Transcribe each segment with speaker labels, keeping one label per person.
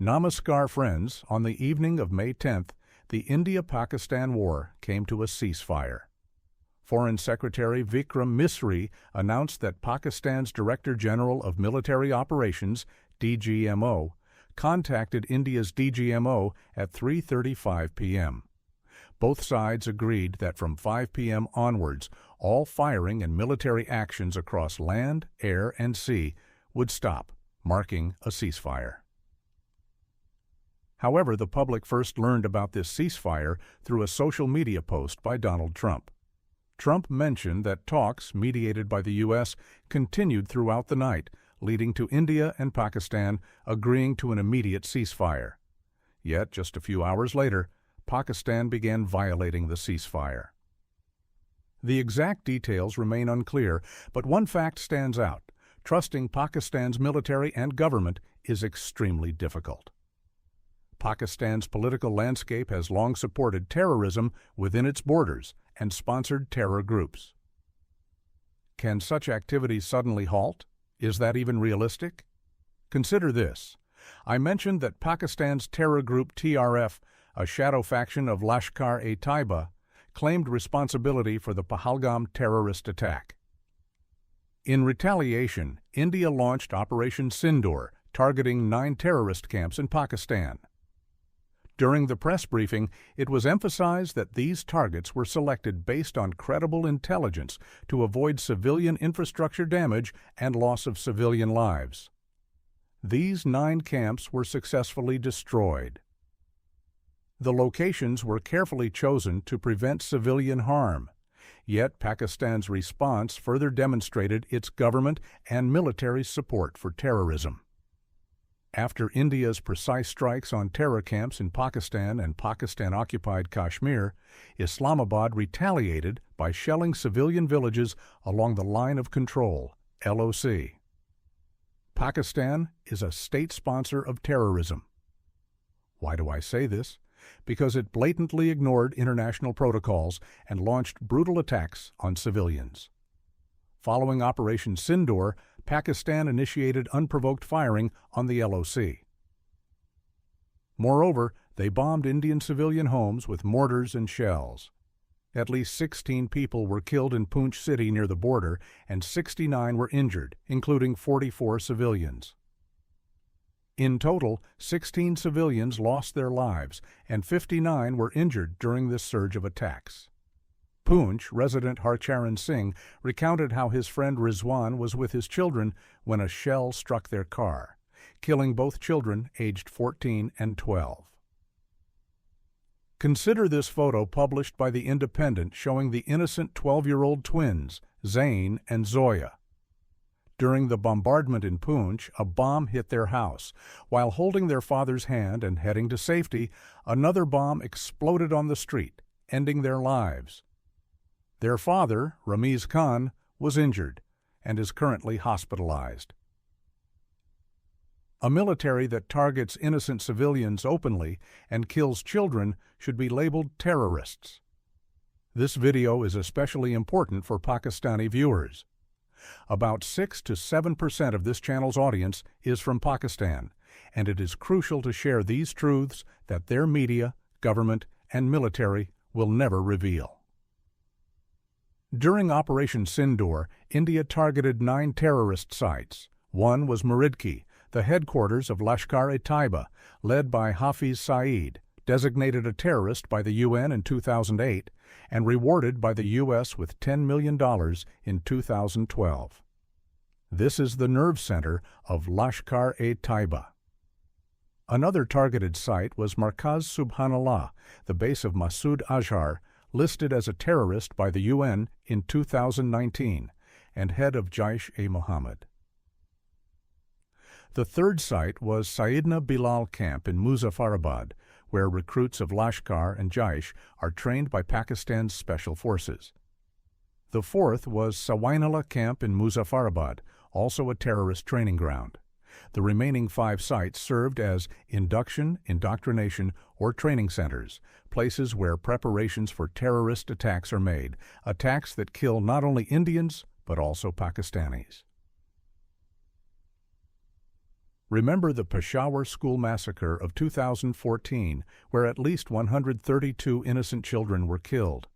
Speaker 1: Namaskar, friends. On the evening of May 10th, the India-Pakistan war came to a ceasefire. Foreign Secretary Vikram Misri announced that Pakistan's Director General of Military Operations, DGMO, contacted India's DGMO at 3:35 p.m. Both sides agreed that from 5 p.m. onwards, all firing and military actions across land, air, and sea would stop, marking a ceasefire. However, the public first learned about this ceasefire through a social media post by Donald Trump. Trump mentioned that talks, mediated by the U.S., continued throughout the night, leading to India and Pakistan agreeing to an immediate ceasefire. Yet, just a few hours later, Pakistan began violating the ceasefire. The exact details remain unclear, but one fact stands out: trusting Pakistan's military and government is extremely difficult. Pakistan's political landscape has long supported terrorism within its borders and sponsored terror groups. Can such activities suddenly halt? Is that even realistic? Consider this. I mentioned that Pakistan's terror group TRF, a shadow faction of Lashkar-e-Taiba, claimed responsibility for the Pahalgam terrorist attack. In retaliation, India launched Operation Sindoor, targeting 9 terrorist camps in Pakistan. During the press briefing, it was emphasized that these targets were selected based on credible intelligence to avoid civilian infrastructure damage and loss of civilian lives. These 9 camps were successfully destroyed. The locations were carefully chosen to prevent civilian harm, yet Pakistan's response further demonstrated its government and military support for terrorism. After India's precise strikes on terror camps in Pakistan and Pakistan-occupied Kashmir, Islamabad retaliated by shelling civilian villages along the Line of Control, LOC. Pakistan is a state sponsor of terrorism. Why do I say this? Because it blatantly ignored international protocols and launched brutal attacks on civilians. Following Operation Sindoor, Pakistan initiated unprovoked firing on the LOC. Moreover, they bombed Indian civilian homes with mortars and shells. At least 16 people were killed in Poonch city near the border, and 69 were injured, including 44 civilians. In total, 16 civilians lost their lives, and 59 were injured during this surge of attacks. Poonch resident Harcharan Singh recounted how his friend Rizwan was with his children when a shell struck their car, killing both children aged 14 and 12. Consider this photo published by The Independent showing the innocent 12-year-old twins, Zain and Zoya. During the bombardment in Poonch, a bomb hit their house. While holding their father's hand and heading to safety, another bomb exploded on the street, ending their lives. Their father, Ramiz Khan, was injured and is currently hospitalized. A military that targets innocent civilians openly and kills children should be labeled terrorists. This video is especially important for Pakistani viewers. About 6 to 7% of this channel's audience is from Pakistan, and it is crucial to share these truths that their media, government, and military will never reveal. During Operation Sindoor, India targeted 9 terrorist sites. One was Muridki, the headquarters of Lashkar-e-Taiba, led by Hafiz Saeed, designated a terrorist by the UN in 2008 and rewarded by the U.S. with $10 million in 2012. This is the nerve center of Lashkar-e-Taiba. Another targeted site was Markaz Subhanallah, the base of Masood Azhar, listed as a terrorist by the UN in 2019 and head of JaishEMohammad. The third site was Sayyidina Bilal camp in Muzaffarabad, where recruits of Lashkar and Jaish are trained by Pakistan's special forces. The fourth was Sawainallah camp in Muzaffarabad, also a terrorist training ground. The remaining 5 sites served as induction, indoctrination, or training centers, places where preparations for terrorist attacks are made, attacks that kill not only Indians but also Pakistanis. Remember the Peshawar school massacre of 2014, where at least 132 innocent children were killed.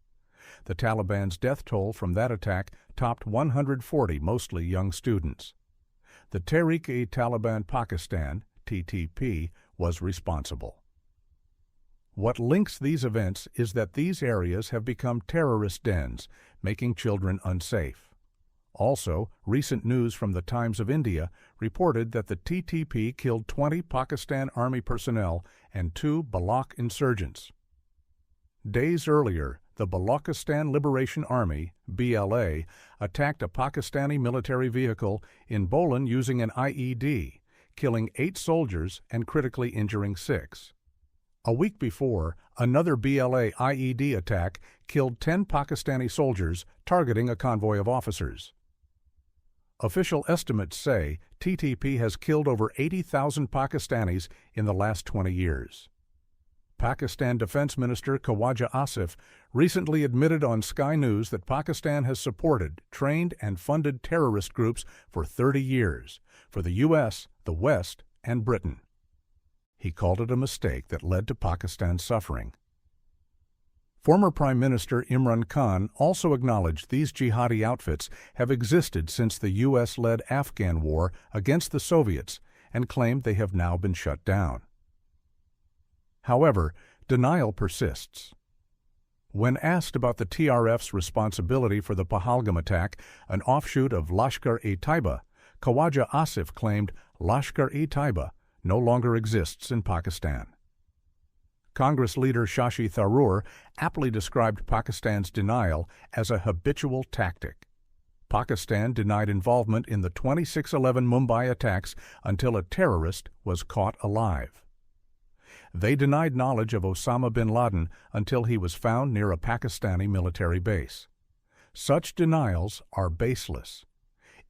Speaker 1: The Taliban's death toll from that attack topped 140, mostly young students. The Tehreek-e-Taliban Pakistan, TTP, was responsible. What links these events is that these areas have become terrorist dens, making children unsafe. Also, recent news from the Times of India reported that the TTP killed 20 Pakistan Army personnel and 2 Baloch insurgents. Days earlier, the Balochistan Liberation Army, BLA, attacked a Pakistani military vehicle in Bolan using an IED, killing 8 soldiers and critically injuring 6. A week before, another BLA IED attack killed 10 Pakistani soldiers targeting a convoy of officers. Official estimates say TTP has killed over 80,000 Pakistanis in the last 20 years. Pakistan Defense Minister Khawaja Asif recently admitted on Sky News that Pakistan has supported, trained, and funded terrorist groups for 30 years for the U.S., the West, and Britain. He called it a mistake that led to Pakistan's suffering. Former Prime Minister Imran Khan also acknowledged these jihadi outfits have existed since the U.S.-led Afghan war against the Soviets and claimed they have now been shut down. However, denial persists. When asked about the TRF's responsibility for the Pahalgam attack, an offshoot of Lashkar-e-Taiba, Khawaja Asif claimed Lashkar-e-Taiba no longer exists in Pakistan. Congress leader Shashi Tharoor aptly described Pakistan's denial as a habitual tactic. Pakistan denied involvement in the 26/11 Mumbai attacks until a terrorist was caught alive. They denied knowledge of Osama bin Laden until he was found near a Pakistani military base. Such denials are baseless.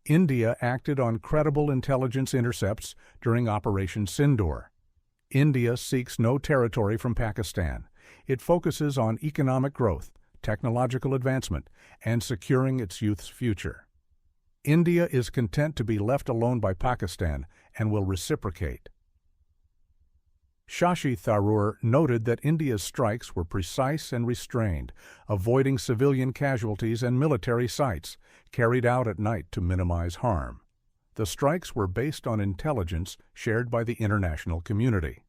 Speaker 1: India acted on credible intelligence intercepts during Operation Sindoor. India seeks no territory from Pakistan. It focuses on economic growth, technological advancement, and securing its youth's future. India is content to be left alone by Pakistan and will reciprocate. Shashi Tharoor noted that India's strikes were precise and restrained, avoiding civilian casualties and military sites, carried out at night to minimize harm. The strikes were based on intelligence shared by the international community.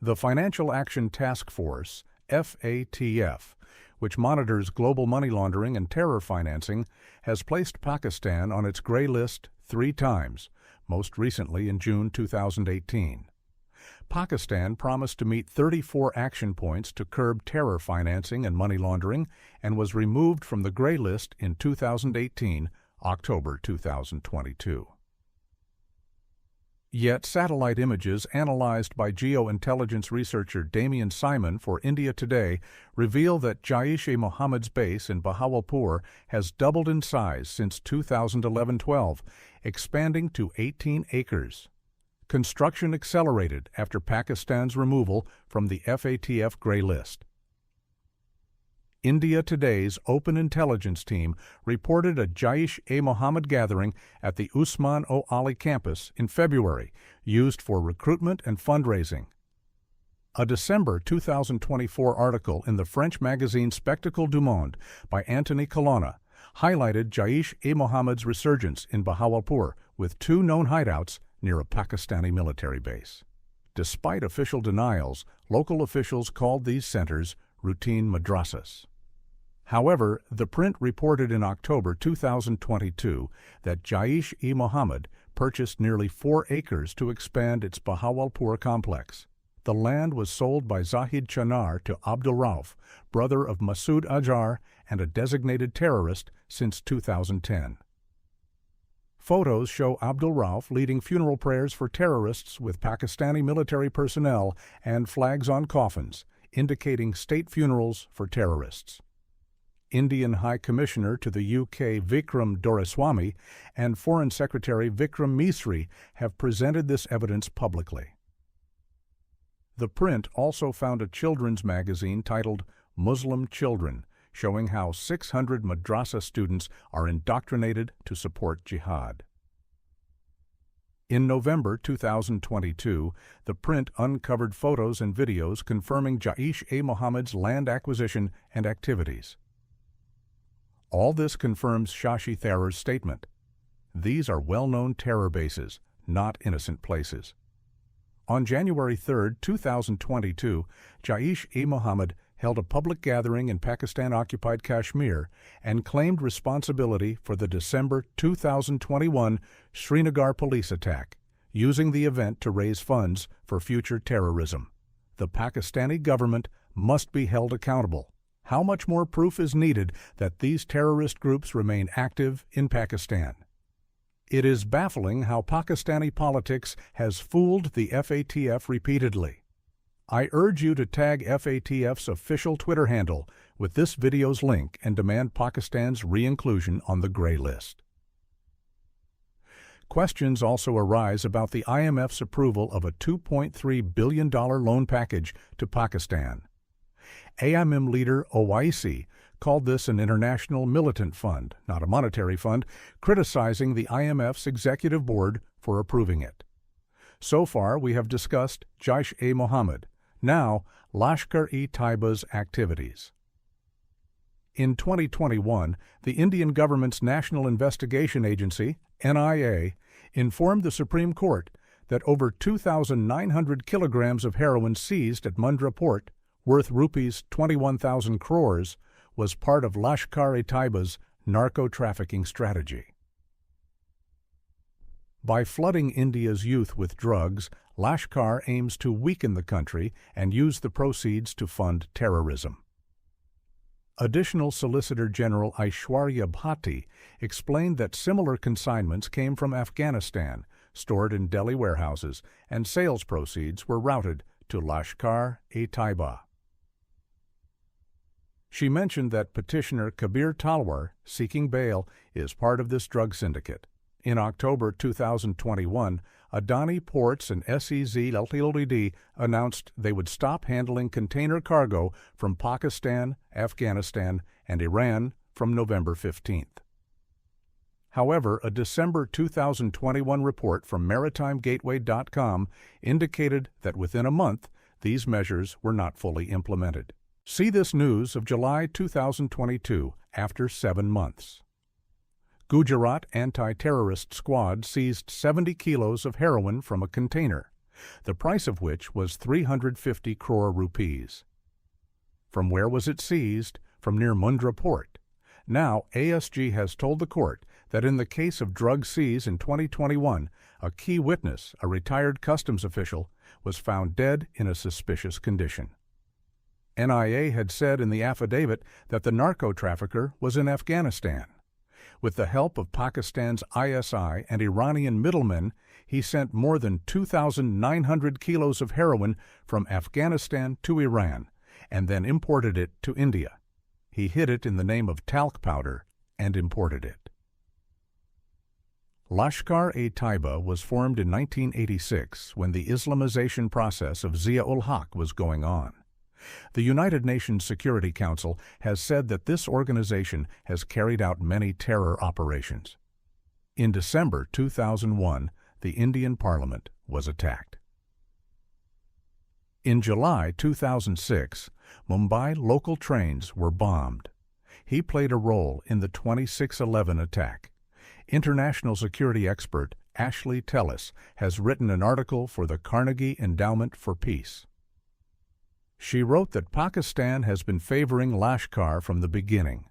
Speaker 1: The Financial Action Task Force, FATF, which monitors global money laundering and terror financing, has placed Pakistan on its gray list 3 times, most recently in June 2018. Pakistan promised to meet 34 action points to curb terror financing and money laundering and was removed from the gray list in 2018, October 2022. Yet satellite images analyzed by geointelligence researcher Damian Simon for India Today reveal that JaishEMohammad's base in Bahawalpur has doubled in size since 2011-12, expanding to 18 acres. Construction accelerated after Pakistan's removal from the FATF gray list. India Today's Open Intelligence team reported a JaishEMohammad gathering at the Usman O. Ali campus in February, used for recruitment and fundraising. A December 2024 article in the French magazine Spectacle du Monde by Anthony Colonna highlighted JaishEMohammad's resurgence in Bahawalpur with 2 known hideouts near a Pakistani military base. Despite official denials, local officials called these centers routine madrasas. However, the print reported in October 2022 that JaishEMohammed purchased nearly 4 acres to expand its Bahawalpur complex. The land was sold by Zahid Chanar to Abdul Rauf, brother of Masood Azhar and a designated terrorist since 2010. Photos show Abdul Rauf leading funeral prayers for terrorists with Pakistani military personnel and flags on coffins, indicating state funerals for terrorists. Indian High Commissioner to the UK Vikram Doraiswamy and Foreign Secretary Vikram Misri have presented this evidence publicly. The print also found a children's magazine titled Muslim Children, showing how 600 madrasa students are indoctrinated to support jihad. In November 2022, the print uncovered photos and videos confirming JaishEMohammad's land acquisition and activities. All this confirms Shashi Tharoor's statement. These are well-known terror bases, not innocent places. On January 3, 2022, JaishEMohammed held a public gathering in Pakistan-occupied Kashmir and claimed responsibility for the December 2021 Srinagar police attack, using the event to raise funds for future terrorism. The Pakistani government must be held accountable. How much more proof is needed that these terrorist groups remain active in Pakistan? It is baffling how Pakistani politics has fooled the FATF repeatedly. I urge you to tag FATF's official Twitter handle with this video's link and demand Pakistan's re-inclusion on the gray list. Questions also arise about the IMF's approval of a $2.3 billion loan package to Pakistan. AIM leader Owaisi called this an international militant fund, not a monetary fund, criticizing the IMF's executive board for approving it. So far, we have discussed JaishEMohammad. Now, Lashkar-e-Taiba's activities. In 2021, the Indian government's National Investigation Agency, NIA, informed the Supreme Court that over 2,900 kilograms of heroin seized at Mundra port, worth rupees 21,000 crores, was part of Lashkar-e-Taiba's narco-trafficking strategy. By flooding India's youth with drugs, Lashkar aims to weaken the country and use the proceeds to fund terrorism. Additional Solicitor General Aishwarya Bhatti explained that similar consignments came from Afghanistan, stored in Delhi warehouses, and sales proceeds were routed to Lashkar-e-Taiba. She mentioned that petitioner Kabir Talwar, seeking bail, is part of this drug syndicate. In October 2021, Adani Ports and SEZ Ltd announced they would stop handling container cargo from Pakistan, Afghanistan, and Iran from November 15th. However, a December 2021 report from MaritimeGateway.com indicated that within a month, these measures were not fully implemented. See this news of July 2022 after 7 months. Gujarat Anti-Terrorist Squad seized 70 kilos of heroin from a container, the price of which was 350 crore rupees. From where was it seized? From near Mundra port. Now, ASG has told the court that in the case of drug seize in 2021, a key witness, a retired customs official, was found dead in a suspicious condition. NIA had said in the affidavit that the narco-trafficker was in Afghanistan. With the help of Pakistan's ISI and Iranian middlemen, he sent more than 2,900 kilos of heroin from Afghanistan to Iran and then imported it to India. He hid it in the name of talc powder and imported it. Lashkar-e-Taiba was formed in 1986 when the Islamization process of Zia-ul-Haq was going on. The United Nations Security Council has said that this organization has carried out many terror operations. In December 2001, the Indian Parliament was attacked. In July 2006, Mumbai local trains were bombed. He played a role in the 26/11 attack. International security expert Ashley Tellis has written an article for the Carnegie Endowment for Peace. She wrote that Pakistan has been favoring Lashkar from the beginning.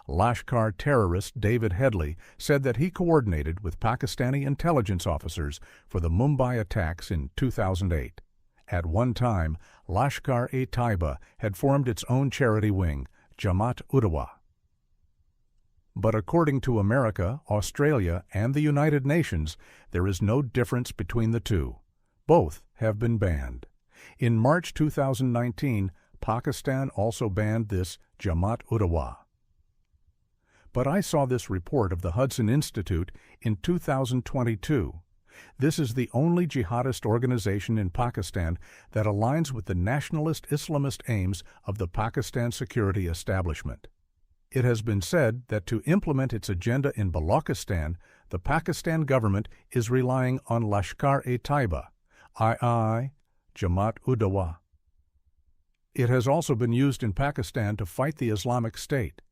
Speaker 1: Lashkar terrorist David Headley said that he coordinated with Pakistani intelligence officers for the Mumbai attacks in 2008. At one time, Lashkar-e-Taiba had formed its own charity wing, Jamaat-Udawa. But according to America, Australia, and the United Nations, there is no difference between the two. Both have been banned. In March 2019, Pakistan also banned this Jamaat-Udawa. But I saw this report of the Hudson Institute in 2022. This is the only jihadist organization in Pakistan that aligns with the nationalist Islamist aims of the Pakistan security establishment. It has been said that to implement its agenda in Balochistan, the Pakistan government is relying on Lashkar-e-Taiba, II, Jamaat-ud-Dawa. It has also been used in Pakistan to fight the Islamic State.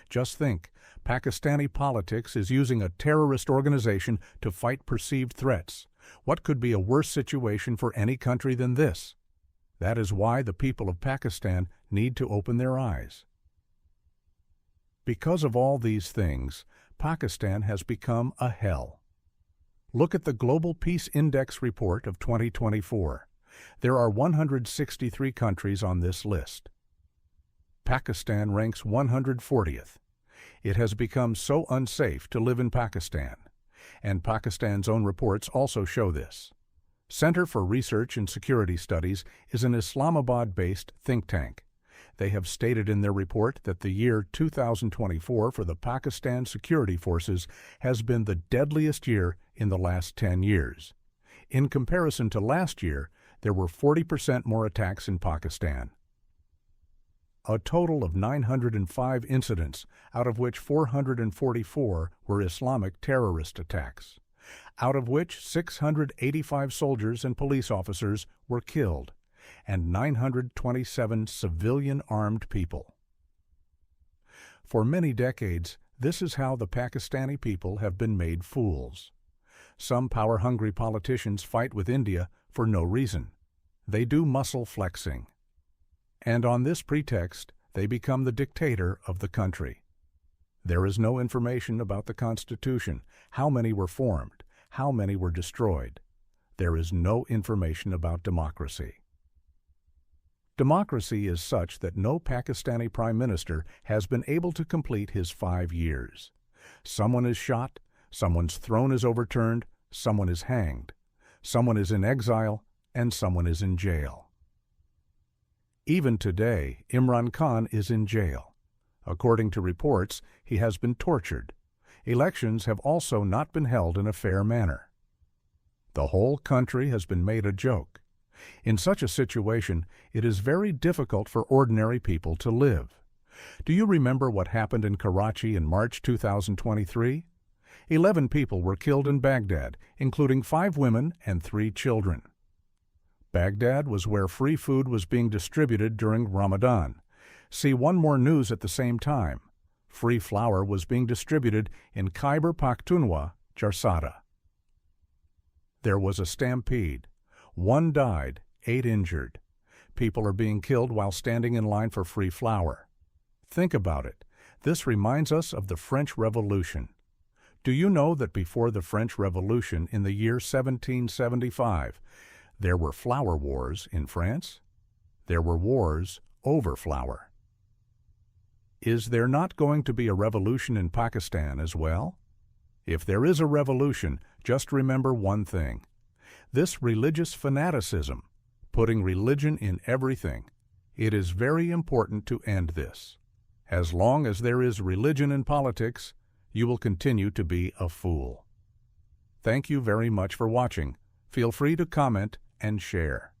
Speaker 1: Just think, Pakistani politics is using a terrorist organization to fight perceived threats. What could be a worse situation for any country than this? That is why the people of Pakistan need to open their eyes. Because of all these things, Pakistan has become a hell. Look at the Global Peace Index report of 2024. There are 163 countries on this list. Pakistan ranks 140th. It has become so unsafe to live in Pakistan, and Pakistan's own reports also show this. Center for Research and Security Studies is an Islamabad-based think tank. They have stated in their report that the year 2024 for the Pakistan security forces has been the deadliest year in the last 10 years. In comparison to last year, there were 40% more attacks in Pakistan. A total of 905 incidents, out of which 444 were Islamic terrorist attacks, out of which 685 soldiers and police officers were killed, and 927 civilian armed people. For many decades, this is how the Pakistani people have been made fools. Some power-hungry politicians fight with India for no reason. They do muscle flexing. And on this pretext, they become the dictator of the country. There is no information about the Constitution, how many were formed, how many were destroyed. There is no information about democracy. Democracy is such that no Pakistani prime minister has been able to complete his 5 years. Someone is shot, someone's throne is overturned, someone is hanged, someone is in exile, and someone is in jail. Even today, Imran Khan is in jail. According to reports, he has been tortured. Elections have also not been held in a fair manner. The whole country has been made a joke. In such a situation, it is very difficult for ordinary people to live. Do you remember what happened in Karachi in March 2023? 11 people were killed in Baghdad, including 5 women and 3 children. Baghdad was where free food was being distributed during Ramadan. See one more news at the same time. Free flour was being distributed in Khyber Pakhtunkhwa, Jarsada. There was a stampede. 1 died, 8 injured. People are being killed while standing in line for free flour. Think about it. This reminds us of the French Revolution. Do you know that before the French Revolution in the year 1775, there were flour wars in France? There were wars over flour. Is there not going to be a revolution in Pakistan as well? If there is a revolution, just remember one thing. This religious fanaticism, putting religion in everything, it is very important to end this. As long as there is religion in politics, you will continue to be a fool. Thank you very much for watching. Feel free to comment and share.